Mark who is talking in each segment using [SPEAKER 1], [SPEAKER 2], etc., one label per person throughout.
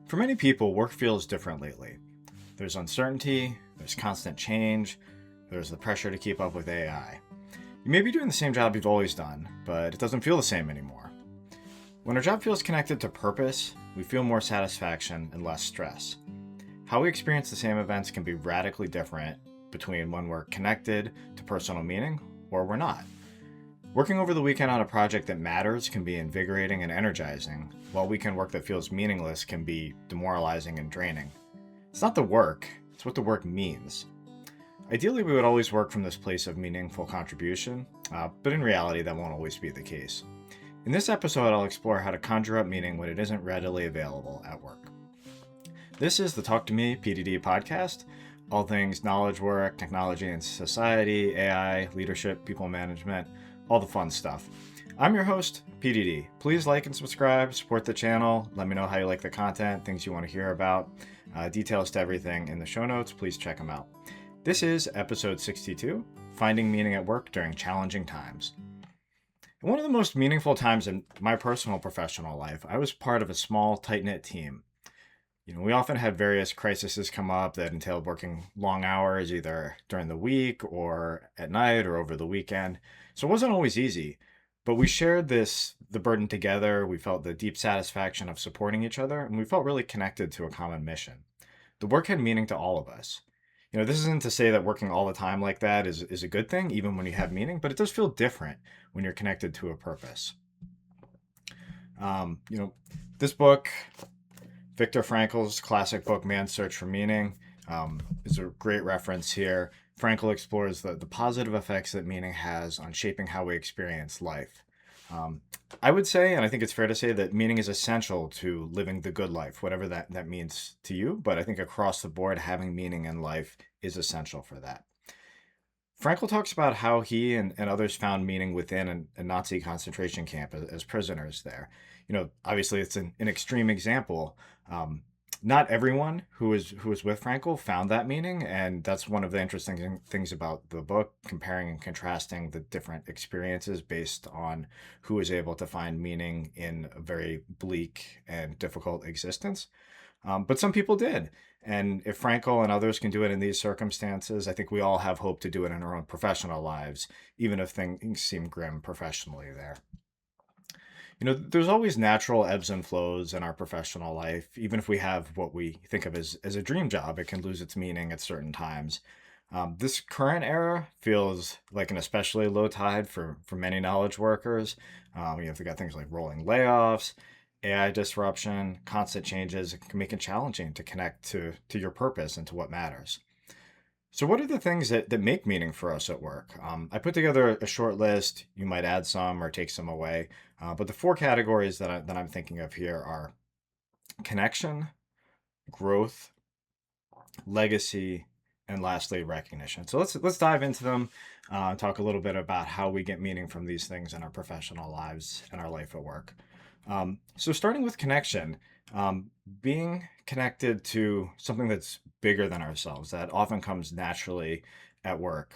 [SPEAKER 1] For many people, work feels different lately. There's uncertainty, there's constant change, there's the pressure to keep up with AI. You may be doing the same job you've always done, but it doesn't feel the same anymore. When our job feels connected to purpose, we feel more satisfaction and less stress. How we experience the same events can be radically different between when we're connected to personal meaning or we're not. Working over the weekend on a project that matters can be invigorating and energizing, while weekend work that feels meaningless can be demoralizing and draining. It's not the work, it's what the work means. Ideally, we would always work from this place of meaningful contribution, but in reality, that won't always be the case. In this episode, I'll explore how to conjure up meaning when it isn't readily available at work. This is the Talk to Me PDD podcast, all things knowledge work, technology and society, AI, leadership, people management, all the fun stuff. I'm your host, PDD. Please like and subscribe, support the channel, let me know how you like the content, things you want to hear about, details to everything in the show notes, please check them out. This is episode 62, Finding Meaning at Work During Challenging Times. One of the most meaningful times in my personal professional life, I was part of a small, tight-knit team. We often had various crises come up that entailed working long hours, either during the week or at night or over the weekend. So it wasn't always easy, but we shared the burden together. We felt the deep satisfaction of supporting each other, and we felt really connected to a common mission. The work had meaning to all of us. This isn't to say that working all the time like that is a good thing, even when you have meaning, but it does feel different when you're connected to a purpose. This book, Viktor Frankl's classic book, Man's Search for Meaning, is a great reference here. Frankl explores the positive effects that meaning has on shaping how we experience life. I would say, and I think it's fair to say, that meaning is essential to living the good life, whatever that means to you. But I think across the board, having meaning in life is essential for that. Frankl talks about how he and others found meaning within a Nazi concentration camp as prisoners there. Obviously it's an extreme example. Not everyone who was with Frankl found that meaning, and that's one of the interesting things about the book, comparing and contrasting the different experiences based on who was able to find meaning in a very bleak and difficult existence. But some people did. And if Frankl and others can do it in these circumstances, I think we all have hope to do it in our own professional lives, even if things seem grim professionally there. There's always natural ebbs and flows in our professional life. Even if we have what we think of as a dream job, it can lose its meaning at certain times. This current era feels like an especially low tide for many knowledge workers. We've got things like rolling layoffs, AI disruption, constant changes. It can make it challenging to connect to your purpose and to what matters. So what are the things that make meaning for us at work? I put together a short list. You might add some or take some away. But the four categories that I'm thinking of here are connection, growth, legacy, and lastly, recognition. So let's dive into them, talk a little bit about how we get meaning from these things in our professional lives and our life at work. So starting with connection, being connected to something that's bigger than ourselves, that often comes naturally at work.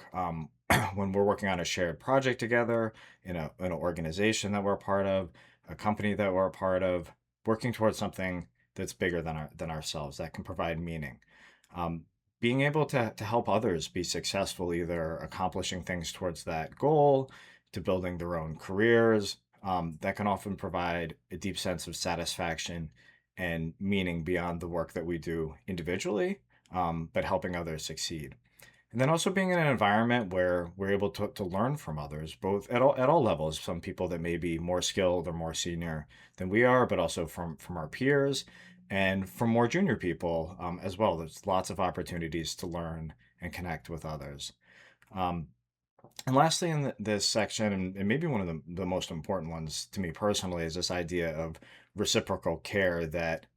[SPEAKER 1] When we're working on a shared project together, in an organization that we're a part of, a company that we're a part of, working towards something that's bigger than ourselves, that can provide meaning. Being able to help others be successful, either accomplishing things towards that goal, to building their own careers, that can often provide a deep sense of satisfaction and meaning beyond the work that we do individually, but helping others succeed. And then also being in an environment where we're able to learn from others, both at all levels. Some people that may be more skilled or more senior than we are, but also from our peers and from more junior people as well. There's lots of opportunities to learn and connect with others. And lastly, in this section, and maybe one of the most important ones to me personally, is this idea of reciprocal care, that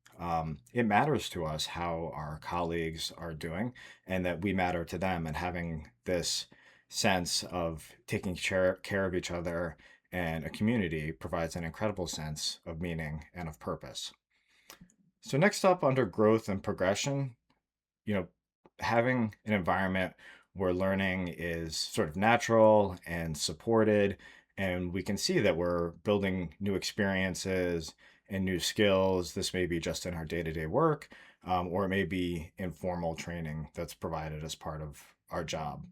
[SPEAKER 1] it matters to us how our colleagues are doing and that we matter to them, and having this sense of taking care of each other and a community provides an incredible sense of meaning and of purpose. So next up, under growth and progression, having an environment where learning is sort of natural and supported, and we can see that we're building new experiences in new skills. This may be just in our day-to-day work, or it may be informal training that's provided as part of our job.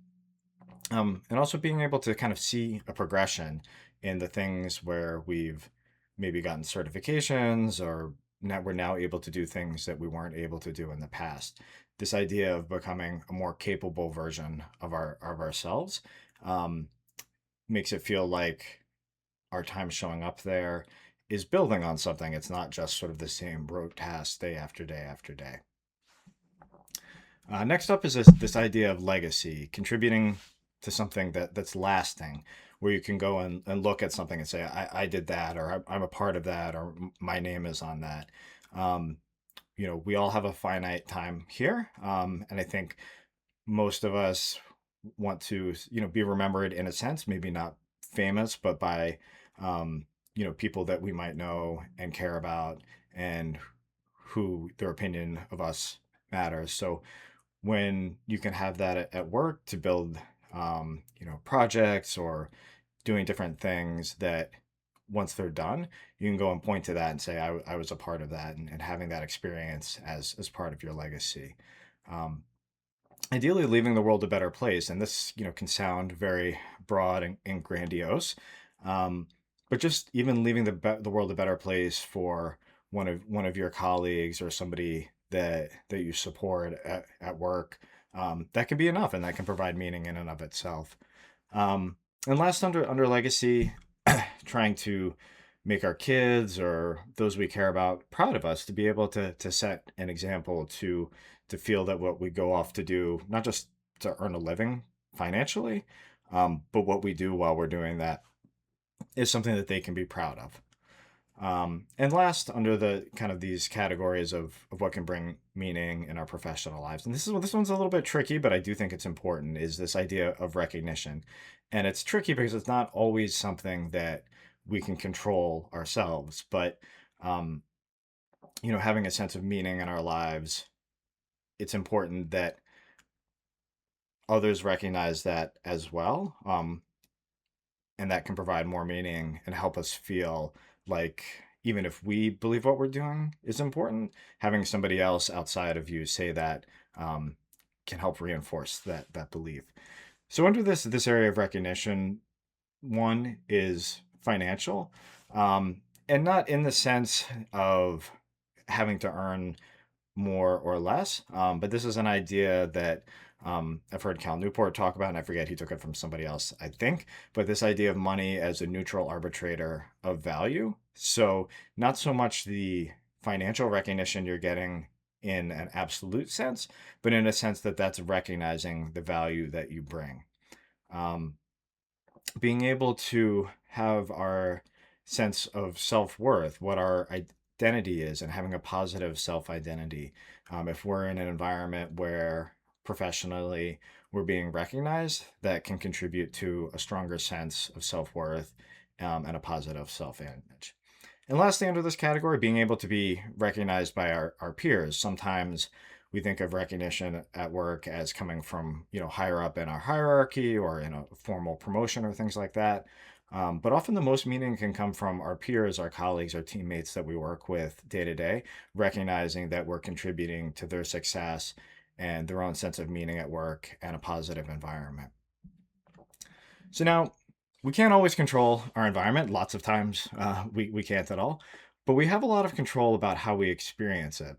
[SPEAKER 1] And also being able to kind of see a progression in the things where we've maybe gotten certifications, or now we're now able to do things that we weren't able to do in the past. This idea of becoming a more capable version of ourselves um, makes it feel like our time showing up there is building on something. It's not just sort of the same rote task day after day after day. Next up is this idea of legacy, contributing to something that's lasting, where you can go and look at something and say, I did that, or I'm a part of that, or my name is on that. Um, we all have a finite time here. And I think most of us want to, be remembered in a sense, maybe not famous, but by, um, people that we might know and care about, and who their opinion of us matters. So when you can have that at work to build, projects, or doing different things that once they're done, you can go and point to that and say, I was a part of that, and having that experience as part of your legacy. Um, Ideally leaving the world a better place, and this can sound very broad and grandiose, um, but just even leaving the world a better place for one of your colleagues, or somebody that you support at work, that can be enough, and that can provide meaning in and of itself. um, and last, under legacy, trying to make our kids or those we care about proud of us, to be able to set an example, to feel that what we go off to do, not just to earn a living financially, but what we do while we're doing that is something that they can be proud of. And last, under the kind of these categories of what can bring meaning in our professional lives, and this one's a little bit tricky, but I do think it's important, is this idea of recognition. And it's tricky because it's not always something that we can control ourselves, but um, having a sense of meaning in our lives, it's important that others recognize that as well. And that can provide more meaning and help us feel like, even if we believe what we're doing is important, having somebody else outside of you say that, um, can help reinforce that belief. So under this area of recognition, one is financial, um, and not in the sense of having to earn more or less. But this is an idea that, I've heard Cal Newport talk about, and I forget, he took it from somebody else, I think. But this idea of money as a neutral arbitrator of value. So not so much the financial recognition you're getting in an absolute sense, but in a sense that that's recognizing the value that you bring. Um, Being able to have our sense of self-worth, what our identity is, and having a positive self-identity. If we're in an environment where professionally we're being recognized, that can contribute to a stronger sense of self-worth, and a positive self-image. And lastly, under this category, being able to be recognized by our peers. Sometimes we think of recognition at work as coming from, higher up in our hierarchy, or in a formal promotion, or things like that. But often the most meaning can come from our peers, our colleagues, our teammates that we work with day to day, recognizing that we're contributing to their success and their own sense of meaning at work and a positive environment. So now, we can't always control our environment. Lots of times, we can't at all, but we have a lot of control about how we experience it.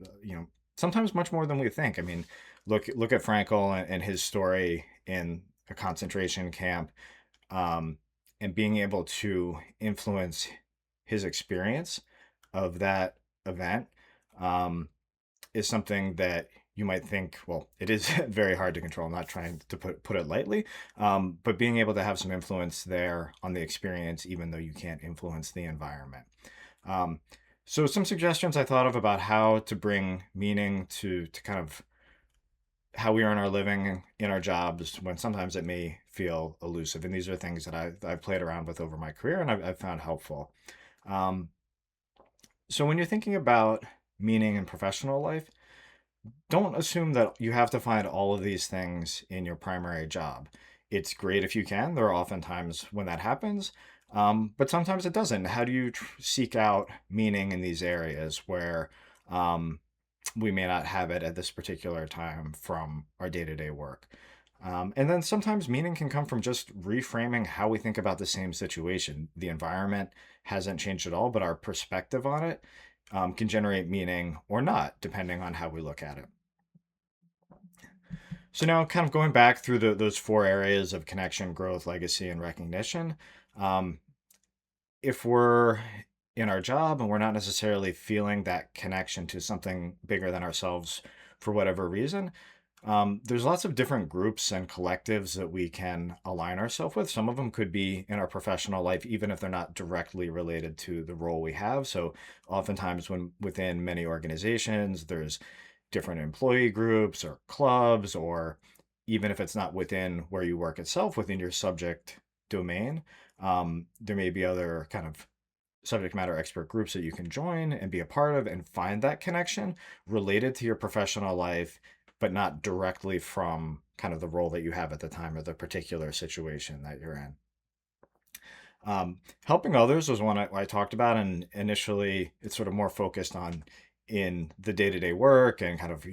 [SPEAKER 1] Sometimes much more than we think. I mean, look at Frankl and his story in a concentration camp, um, and being able to influence his experience of that event. Um, is something that you might think, well, it is very hard to control. I'm not trying to put it lightly, but being able to have some influence there on the experience, even though you can't influence the environment. Um, so some suggestions I thought of about how to bring meaning to kind of how we earn our living in our jobs, when sometimes it may feel elusive. And these are things that I've played around with over my career, and I've found helpful. Um, so when you're thinking about meaning in professional life, don't assume that you have to find all of these things in your primary job. It's great if you can. There are often times when that happens. But sometimes it doesn't. How do you seek out meaning in these areas where um, we may not have it at this particular time from our day to day work? And then sometimes meaning can come from just reframing how we think about the same situation. The environment hasn't changed at all, but our perspective on it can generate meaning or not, depending on how we look at it. So now, kind of going back through those four areas of connection, growth, legacy, and recognition. Um, if we're in our job and we're not necessarily feeling that connection to something bigger than ourselves for whatever reason, there's lots of different groups and collectives that we can align ourselves with. Some of them could be in our professional life, even if they're not directly related to the role we have. So, oftentimes, when within many organizations, there's different employee groups or clubs, or even if it's not within where you work itself, within your subject domain, there may be other kind of subject matter expert groups that you can join and be a part of and find that connection related to your professional life, but not directly from kind of the role that you have at the time or the particular situation that you're in. Helping others was one I talked about, and initially it's sort of more focused on in the day to day work and kind of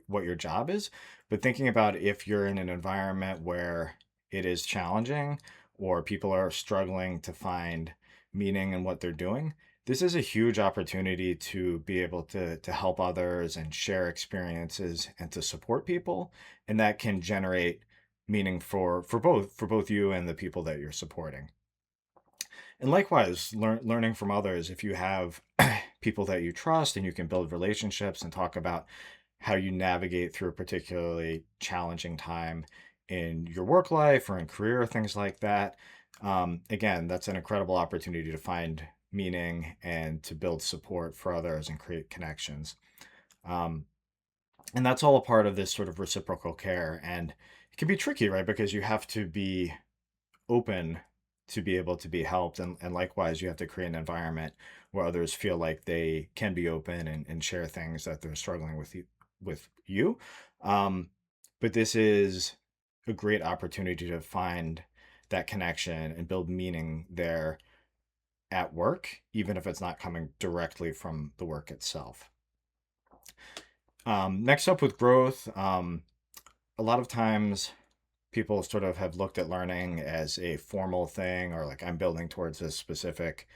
[SPEAKER 1] what your job is. But thinking about if you're in an environment where it is challenging or people are struggling to find meaning in what they're doing, this is a huge opportunity to be able to help others and share experiences and to support people, and that can generate meaning for both you and the people that you're supporting. And likewise, learning from others. If you have people that you trust and you can build relationships and talk about how you navigate through a particularly challenging time in your work life or in career, things like that. Again, that's an incredible opportunity to find meaning and to build support for others and create connections. Um, and that's all a part of this sort of reciprocal care. And it can be tricky, right? Because you have to be open to be able to be helped. And likewise, you have to create an environment where others feel like they can be open and share things that they're struggling with you. Um, but this is a great opportunity to find that connection and build meaning there at work, even if it's not coming directly from the work itself. Next up with growth, a lot of times people sort of have looked at learning as a formal thing, or like I'm building towards a specific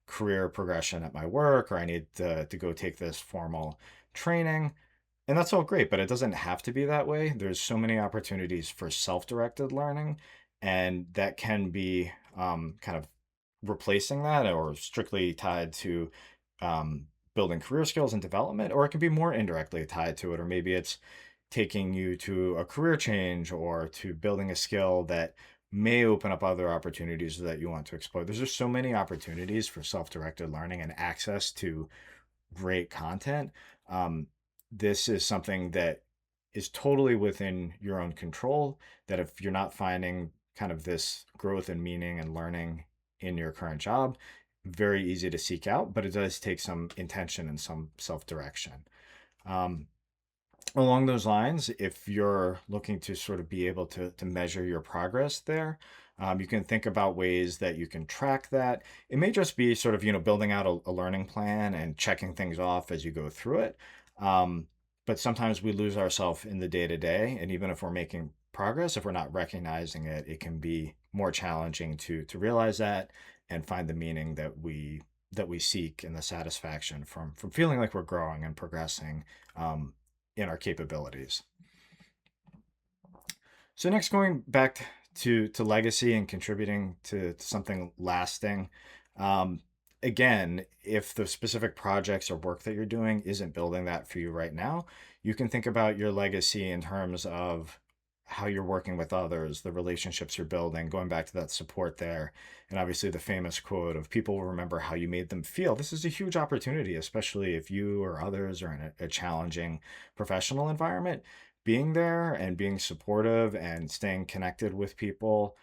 [SPEAKER 1] career progression at my work, or I need to go take this formal training. And that's all great, but it doesn't have to be that way. There's so many opportunities for self-directed learning, and that can be kind of replacing that or strictly tied to um, building career skills and development, or it can be more indirectly tied to it, or maybe it's taking you to a career change or to building a skill that may open up other opportunities that you want to explore. There's just so many opportunities for self-directed learning and access to great content. Um, this is something that is totally within your own control. That if you're not finding kind of this growth and meaning and learning in your current job, very easy to seek out, but it does take some intention and some self direction. Um, Along those lines, if you're looking to sort of be able to measure your progress there, you can think about ways that you can track that. It may just be sort of, building out a learning plan and checking things off as you go through it. Um, but sometimes we lose ourselves in the day to day. And even if we're making progress, if we're not recognizing it, it can be more challenging to realize that and find the meaning that we seek and the satisfaction from feeling like we're growing and progressing. In our capabilities. So next, going back to legacy and contributing to something lasting. Um, Again, if the specific projects or work that you're doing isn't building that for you right now, you can think about your legacy in terms of how you're working with others, the relationships you're building, going back to that support there. And obviously, the famous quote of people will remember how you made them feel. This is a huge opportunity, especially if you or others are in a challenging professional environment. Being there and being supportive and staying connected with people,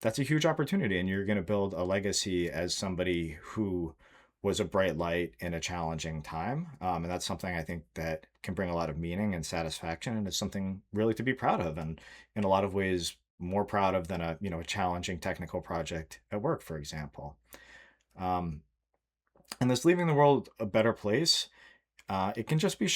[SPEAKER 1] that's a huge opportunity. And you're going to build a legacy as somebody who was a bright light in a challenging time. And that's something I think that can bring a lot of meaning and satisfaction. And it's something really to be proud of. And in a lot of ways, more proud of than a challenging technical project at work, for example. Um, and this leaving the world a better place, it can just be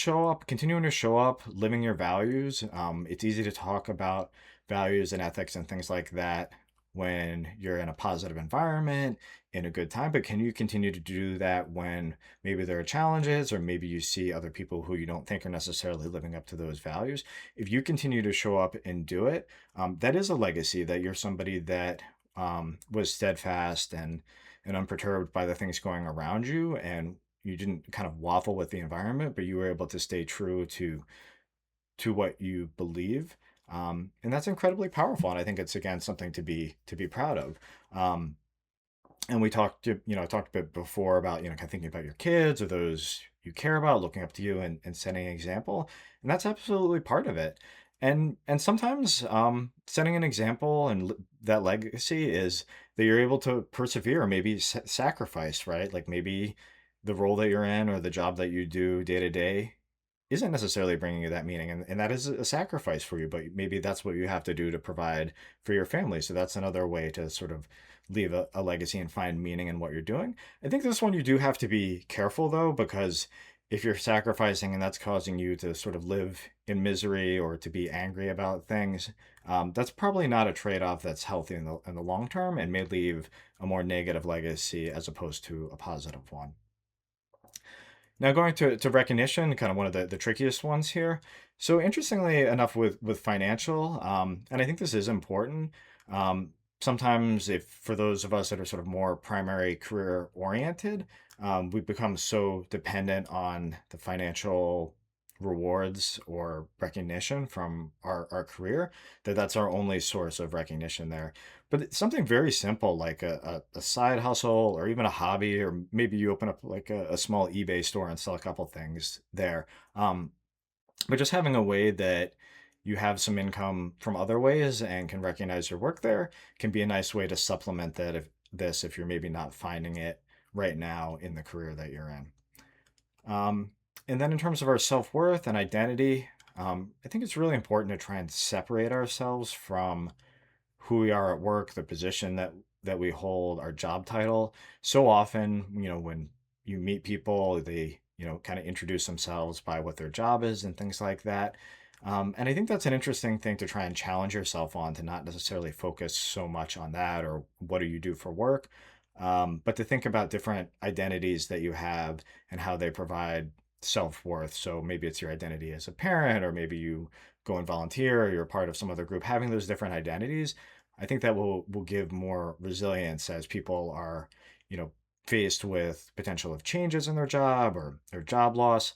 [SPEAKER 1] continuing to show up, living your values. It's easy to talk about values and ethics and things like that when you're in a positive environment, in a good time, but can you continue to do that when maybe there are challenges or maybe you see other people who you don't think are necessarily living up to those values? If you continue to show up and do it, that is a legacy that you're somebody that was steadfast and unperturbed by the things going around you, and you didn't kind of waffle with the environment, but you were able to stay true to what you believe. And that's incredibly powerful. And I think it's again something to be proud of. Um, and we talked a bit before about, kind of thinking about your kids or those you care about, looking up to you and setting an example. And that's absolutely part of it. And sometimes setting an example and that legacy is that you're able to persevere, maybe sacrifice, right? Like maybe the role that you're in or the job that you do day to day isn't necessarily bringing you that meaning, and that is a sacrifice for you, but maybe that's what you have to do to provide for your family. So that's another way to sort of leave a legacy and find meaning in what you're doing. I think this one you do have to be careful though, because if you're sacrificing and that's causing you to sort of live in misery or to be angry about things, that's probably not a trade-off that's healthy in the long term and may leave a more negative legacy as opposed to a positive one. Now going to recognition, kind of one of the trickiest ones here. So interestingly enough, with financial, and I think this is important. Sometimes, if for those of us that are sort of more primary career oriented, we become so dependent on the financial rewards or recognition from our career that that's our only source of recognition there. But it's something very simple like a side hustle or even a hobby, or maybe you open up like a small eBay store and sell a couple things there. Um, but just having a way that you have some income from other ways and can recognize your work there can be a nice way to supplement if you're maybe not finding it right now in the career that you're in. Um, and then in terms of our self-worth and identity, I think it's really important to try and separate ourselves from who we are at work, the position that we hold, our job title. So often, when you meet people, they, kind of introduce themselves by what their job is and things like that. And I think that's an interesting thing to try and challenge yourself on, to not necessarily focus so much on that or what do you do for work, but to think about different identities that you have and how they provide self-worth. So maybe it's your identity as a parent, or maybe you go and volunteer, or you're part of some other group. Having those different identities, I think that will give more resilience as people are, you know, faced with potential of changes in their job or their job loss.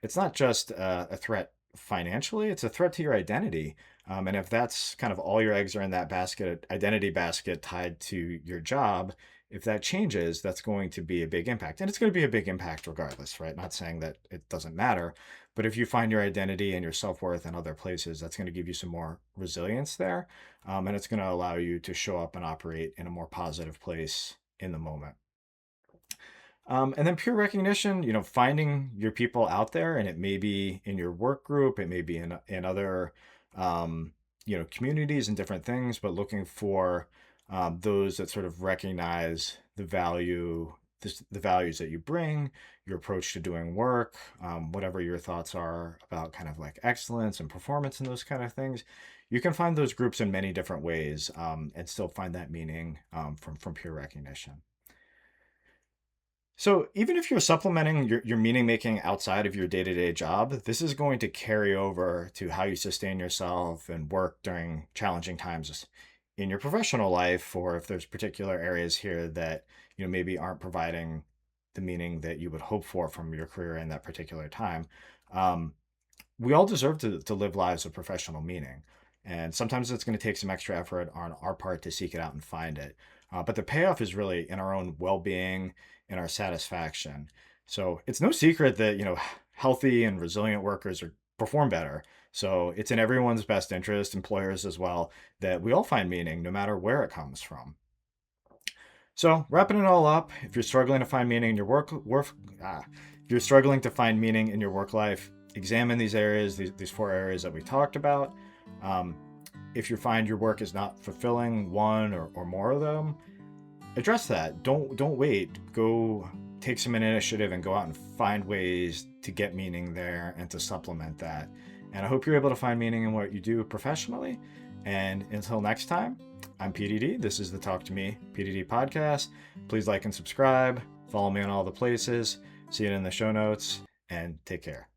[SPEAKER 1] It's not just a threat financially, it's a threat to your identity. And if that's kind of all your eggs are in that basket, identity basket tied to your job, if that changes, that's going to be a big impact. And it's going to be a big impact regardless, right? Not saying that it doesn't matter, but if you find your identity and your self-worth in other places, that's going to give you some more resilience there. And it's going to allow you to show up and operate in a more positive place in the moment. And then peer recognition, finding your people out there, and it may be in your work group, it may be in other, um, communities and different things, but looking for those that sort of recognize the values that you bring, your approach to doing work, whatever your thoughts are about kind of like excellence and performance and those kind of things. You can find those groups in many different ways, and still find that meaning from peer recognition. So even if you're supplementing your meaning making outside of your day-to-day job, this is going to carry over to how you sustain yourself and work during challenging times in your professional life, or if there's particular areas here that, maybe aren't providing the meaning that you would hope for from your career in that particular time. Um, we all deserve to live lives of professional meaning. And sometimes it's going to take some extra effort on our part to seek it out and find it. But the payoff is really in our own well being, in our satisfaction. So it's no secret that, healthy and resilient workers perform better. So it's in everyone's best interest, employers as well, that we all find meaning no matter where it comes from. So, wrapping it all up, if you're struggling to find meaning in your if you're struggling to find meaning in your work life, examine these areas, these four areas that we talked about. Um, if you find your work is not fulfilling one or more of them, address that. Don't wait. Go take some initiative and go out and find ways to get meaning there and to supplement that. And I hope you're able to find meaning in what you do professionally. And until next time, I'm PDD. This is the Talk to Me PDD podcast. Please like and subscribe. Follow me on all the places. See it in the show notes, and take care.